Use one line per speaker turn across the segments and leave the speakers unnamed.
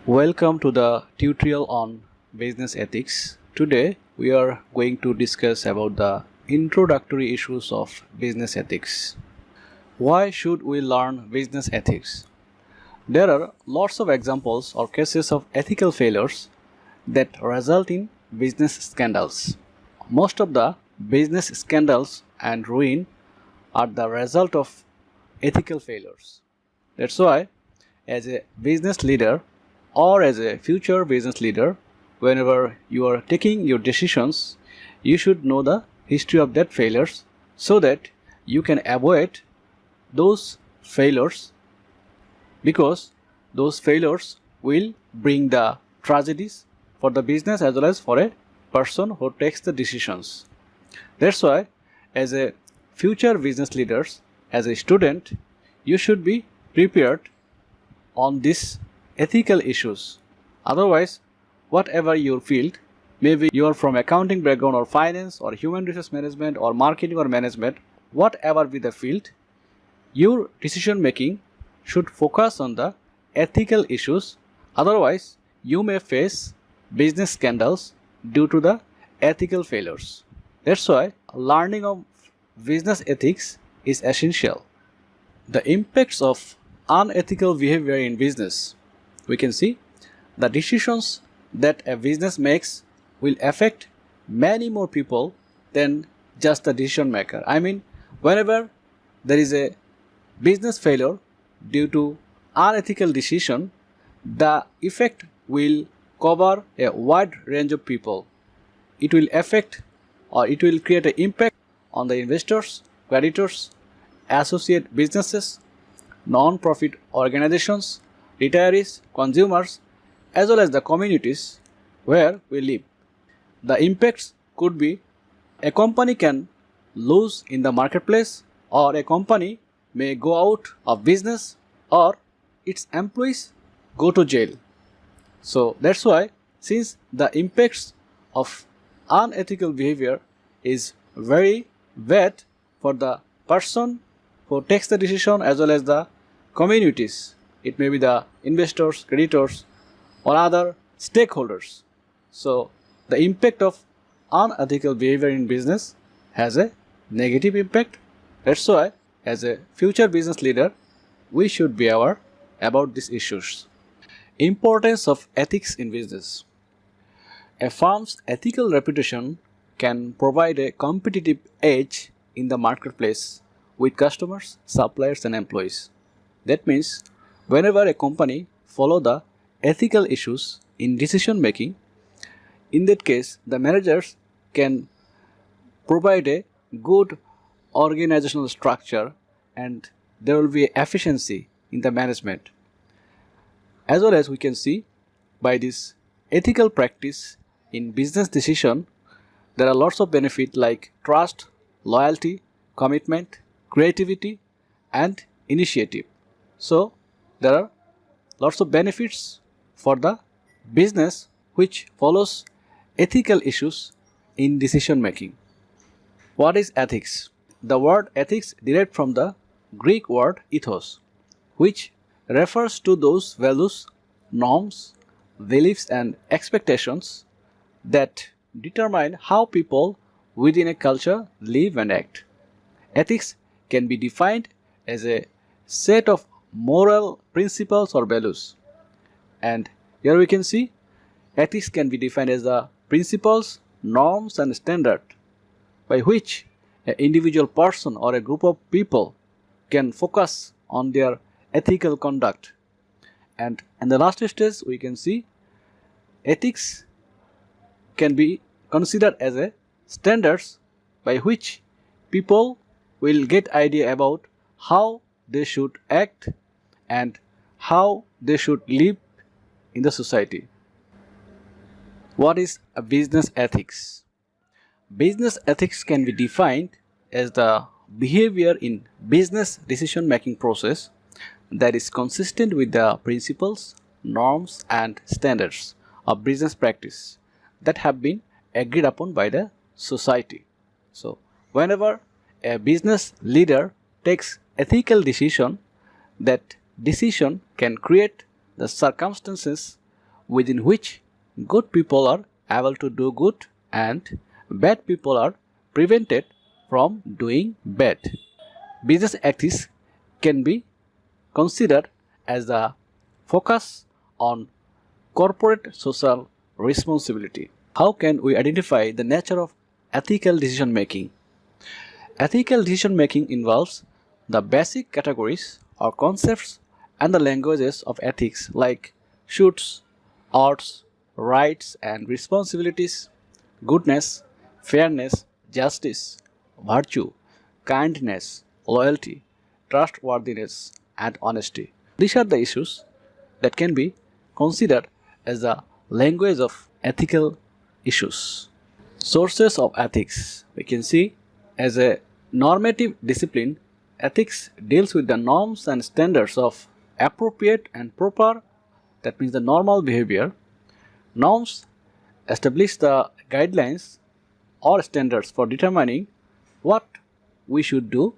Welcome to the tutorial on business ethics. Today we are going to discuss about the introductory issues of business ethics. Why should we learn business ethics? There are lots of examples or cases of ethical failures that result in business scandals. Most of the business scandals and ruin are the result of ethical failures. That's why, as a business leader or as a future business leader, whenever you are taking your decisions, you should know the history of that failures so that you can avoid those failures, because those failures will bring the tragedies for the business as well as for a person who takes the decisions. That's why, as a future business leaders, as a student, you should be prepared on these ethical issues. Otherwise, whatever your field, maybe you are from accounting background or finance or human resource management or marketing or management, whatever be the field, your decision making should focus on the ethical issues. Otherwise, you may face business scandals due to the ethical failures. That's why learning of business ethics is essential. The impacts of unethical behavior in business. We can see the decisions that a business makes will affect many more people than just the decision maker. I mean, whenever there is a business failure due to unethical decision, the effect will cover a wide range of people. It will affect or it will create an impact on the investors, creditors, associate businesses, non-profit organizations, retirees, consumers, as well as the communities where we live. The impacts could be a company can lose in the marketplace, or a company may go out of business, or its employees go to jail. So that's why, since the impacts of unethical behavior is very bad for the person who takes the decision as well as the communities, it may be the investors, creditors, or other stakeholders. So the impact of unethical behavior in business has a negative impact. That's why, as a future business leader, we should be aware about these issues. Importance of ethics in business. A firm's ethical reputation can provide a competitive edge in the marketplace with customers, suppliers, and employees. That means, whenever a company follow the ethical issues in decision making, in that case, the managers can provide a good organizational structure and there will be efficiency in the management. As well as we can see, by this ethical practice in business decision, there are lots of benefits like trust, loyalty, commitment, creativity, and initiative. So there are lots of benefits for the business which follows ethical issues in decision making. What is ethics? The word ethics derived from the Greek word ethos, which refers to those values, norms, beliefs, and expectations that determine how people within a culture live and act. Ethics can be defined as a set of moral principles or values. And here we can see ethics can be defined as the principles, norms, and standards by which an individual person or a group of people can focus on their ethical conduct. And in the last stage, we can see ethics can be considered as a standards by which people will get idea about how they should act and how they should live in the society. What is a business ethics? Business ethics can be defined as the behavior in business decision making process that is consistent with the principles, norms, and standards of business practice that have been agreed upon by the society. So whenever a business leader takes ethical decision, that decision can create the circumstances within which good people are able to do good and bad people are prevented from doing bad. Business ethics can be considered as the focus on corporate social responsibility. How can we identify the nature of ethical decision making? Ethical decision making involves the basic categories or concepts and the languages of ethics like shoulds, oughts, rights and responsibilities, goodness, fairness, justice, virtue, kindness, loyalty, trustworthiness, and honesty. These are the issues that can be considered as the language of ethical issues. Sources of ethics. We can see as a normative discipline, ethics deals with the norms and standards of appropriate and proper, that means the normal behavior. Norms establish the guidelines or standards for determining what we should do,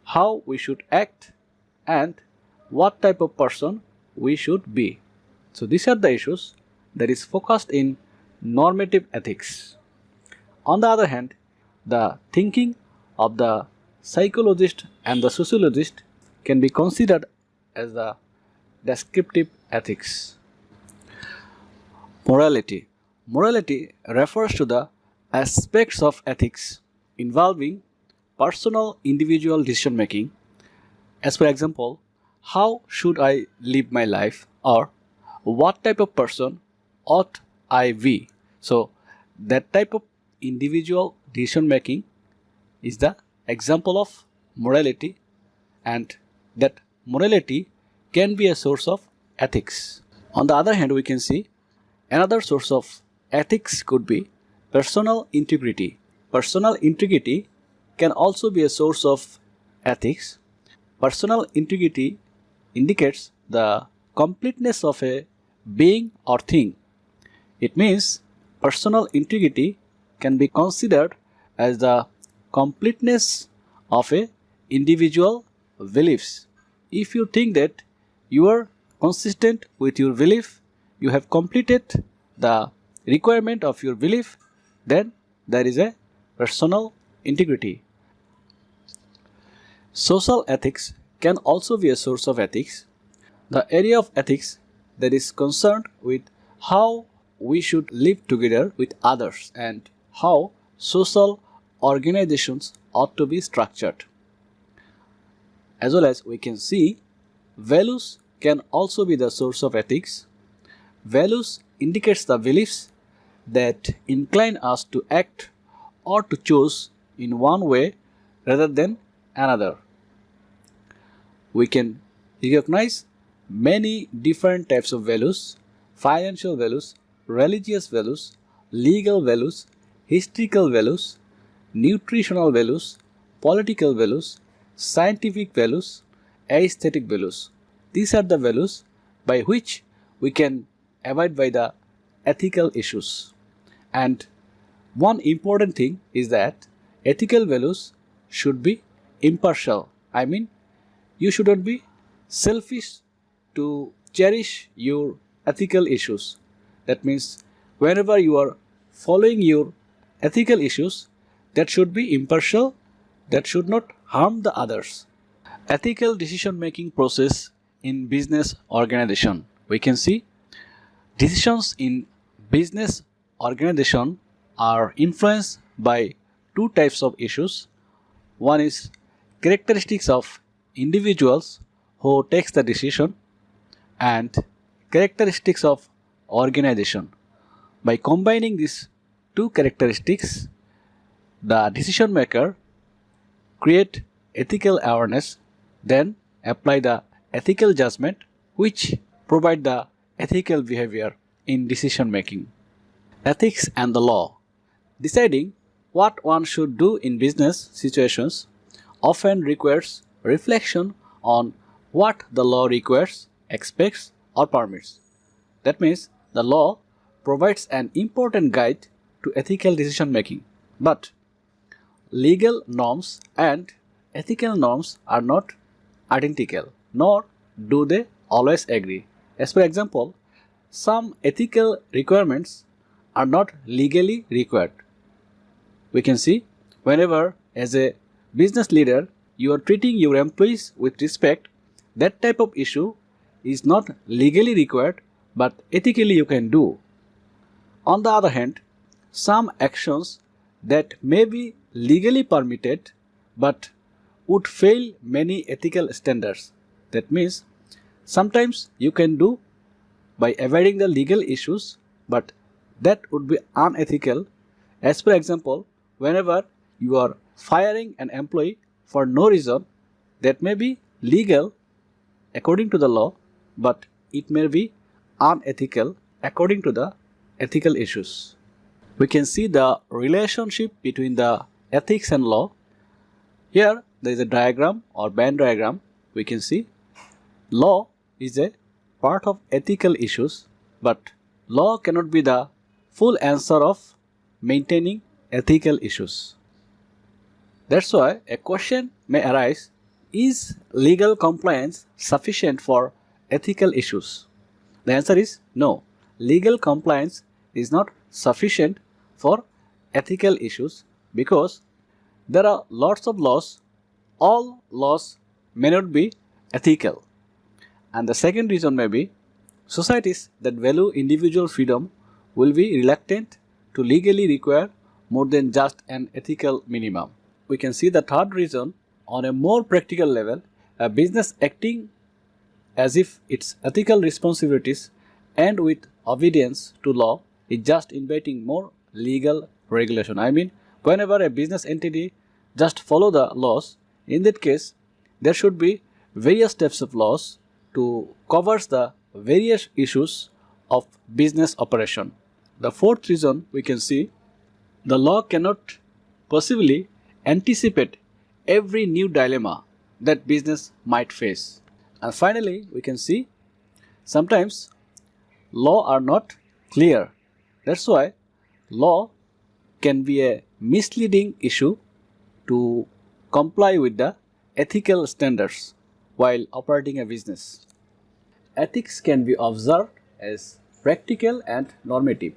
how we should act, and what type of person we should be. So these are the issues that is focused in normative ethics. On the other hand, the thinking of the psychologist and the sociologist can be considered as the descriptive ethics. Morality. Morality refers to the aspects of ethics involving personal individual decision making, as for example, how should I live my life or what type of person ought I be. So that type of individual decision making is the example of morality, and that morality can be a source of ethics. On the other hand, we can see another source of ethics could be personal integrity. Personal integrity can also be a source of ethics. Personal integrity indicates the completeness of a being or thing. It means personal integrity can be considered as the completeness of a individual beliefs. If you think that you are consistent with your belief, you have completed the requirement of your belief, then there is a personal integrity. Social ethics can also be a source of ethics. The area of ethics that is concerned with how we should live together with others and how social organizations ought to be structured. As well as we can see, values can also be the source of ethics. Values indicates the beliefs that incline us to act or to choose in one way rather than another. We can recognize many different types of values: financial values, religious values, legal values, historical values, nutritional values, political values, scientific values, aesthetic values. These are the values by which we can abide by the ethical issues. And one important thing is that ethical values should be impartial. I mean, you shouldn't be selfish to cherish your ethical issues. That means whenever you are following your ethical issues, that should be impartial, that should not harm the others. Ethical decision making process in business organization. We can see decisions in business organization are influenced by two types of issues. One is characteristics of individuals who takes the decision and characteristics of organization. By combining these two characteristics, the decision maker create ethical awareness, then apply the ethical judgment which provide the ethical behavior in decision making. Ethics and the law. Deciding what one should do in business situations often requires reflection on what the law requires, expects, or permits. That means the law provides an important guide to ethical decision making. But legal norms and ethical norms are not identical, nor do they always agree. As for example, some ethical requirements are not legally required. We can see whenever as a business leader you are treating your employees with respect, that type of issue is not legally required but ethically you can do. On the other hand, some actions that may be legally permitted but would fail many ethical standards. That means sometimes you can do by avoiding the legal issues, but that would be unethical. As per example, whenever you are firing an employee for no reason, that may be legal according to the law, but it may be unethical according to the ethical issues. We can see the relationship between the ethics and law. Here there is a diagram or Venn diagram. We can see law is a part of ethical issues, but law cannot be the full answer of maintaining ethical issues. That's why a question may arise, is legal compliance sufficient for ethical issues? The answer is no. Legal compliance is not sufficient for ethical issues because there are lots of laws. All laws may not be ethical. And the second reason may be societies that value individual freedom will be reluctant to legally require more than just an ethical minimum. We can see the third reason, on a more practical level, a business acting as if its ethical responsibilities and with obedience to law is just inviting more legal regulation. I mean, whenever a business entity just follow the laws, in that case, there should be various types of laws to cover the various issues of business operation. The fourth reason we can see, the law cannot possibly anticipate every new dilemma that business might face. And finally, we can see sometimes law are not clear. That's why law can be a misleading issue to comply with the ethical standards while operating a business. Ethics can be observed as practical and normative,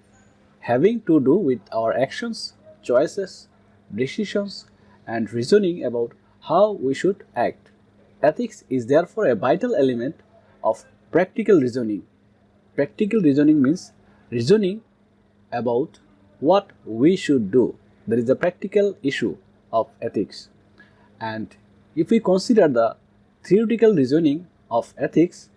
having to do with our actions, choices, decisions, and reasoning about how we should act. Ethics is therefore a vital element of practical reasoning. Practical reasoning means reasoning about what we should do. That is the practical issue of ethics. And if we consider the theoretical reasoning of ethics,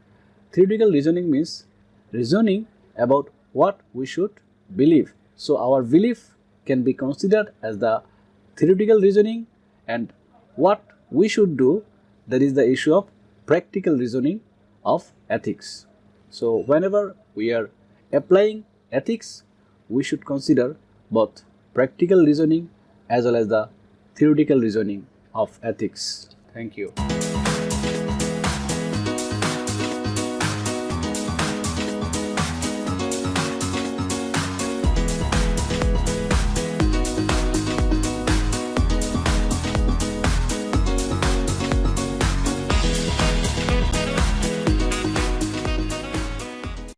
theoretical reasoning means reasoning about what we should believe. So our belief can be considered as the theoretical reasoning, and what we should do, that is the issue of practical reasoning of ethics. So whenever we are applying ethics, we should consider both practical reasoning as well as the theoretical reasoning of ethics. Thank you.